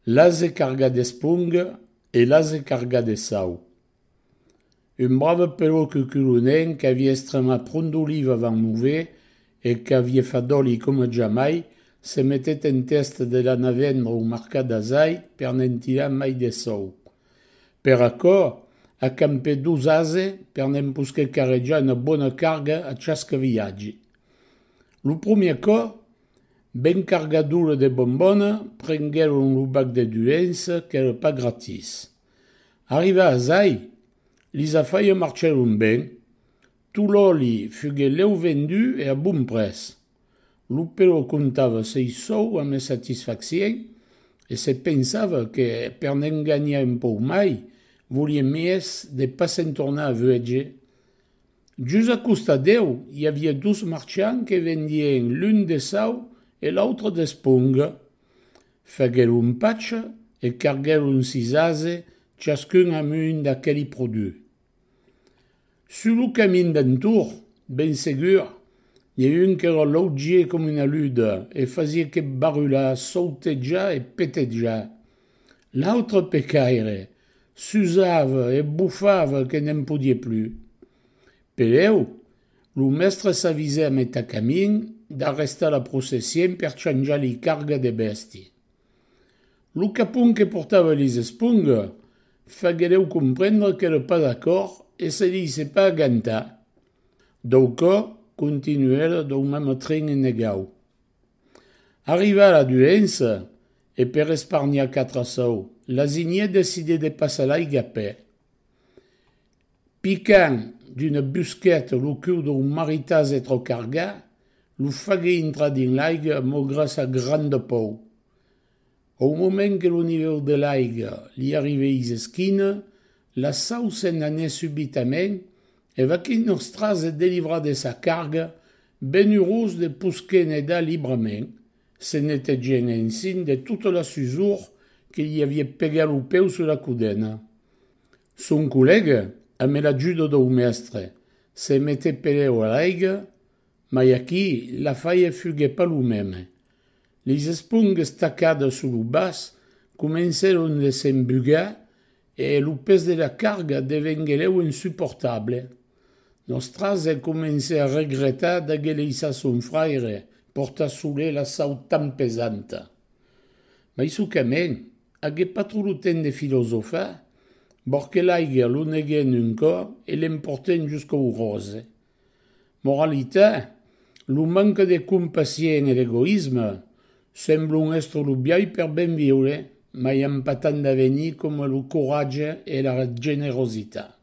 L'ase carga d'espung et l'ase carga de sau. Un brave pelot cucurunen qui havia estremat prun d'oliva avant mouver et qui havia fa d'oli com jamai, se mettet en test de l'anar vendre au mercat d'Azai per n'entirar mai de sou. Per acò, a campé 12 ase per n'en pusque carrejar una bona carga a ciasca viatgi. Lo primier cò, ben cargadura de bombona, prengueron lo bac de duenza qu'era pas gratis. Arriva a Azai, lis affaires marcheron ben. Tout l'oli fugue leu vendu e a bon pres. Lo pelot contava sei sou amb satisfacient e se pensava que per n'en gagnar un pou mai, volia més de pas se'n tornar a veger. Just a costadeu hi havia dos marchants que vendien l'un de sau e l'altre d'esponga. Fagueron patxa e cargueron 6 ase, ciascun amb un d'aquells produits. Sur le camin d'entour, ben segur, n'hi ha un que era l'augier com una luda e fasia que barular, sautejar e petejar. L'altre pecaire s'usava e bufava que n'en podia plus. Peleu, lo mestre s'avisait a mettre a camin d'arrestar la procession per chanjar li carga de besti. Lo capon que portava les esponga faguereu comprendre qu'era pas d'accord e se laissait pas agantar. Dauca, continuèrent d'un même tren negau. Arriva a la duença, e per espargnar 4 sous, l'asinier décidait de passer l'aigua a peu. Piquant d'una busquette lo cul d'un maritàs etrocargat, lo fagué entrar dins l'aigua malgrat sa grande pou. Au moment que lo nivell de l'aigua li arriveix esquina, la sau se'n anè subitament e vaquí nostras se delivrar de sa carga, ben heureux de pusquer nedar librement, se netegent ensin de tota la susur que li havia pegat lo peu sur la cudena. Son col·lega, amb l'ajuda del mestre, se mette peleu a l'aigua, mai aquí la faia fugue pas lo meme. Les espongues tacades sur lo bas comencèron de s'embugar e lo pes de la carga devengueleu insupportable. Nostras comencè a regretar d'aguer laissat son fraire portar soler la sau tan pesanta. Ma isucament, hagué pas trop lo temps de filosofar, porque l'aigua lo neguèn un cor e l'emportèn jusqu'au rose. Moralitat, lo manque de compassion e d'egoïsme semblon estre lo biai per ben viure, mai amb tant d'avenir com lo coratge e la generositat.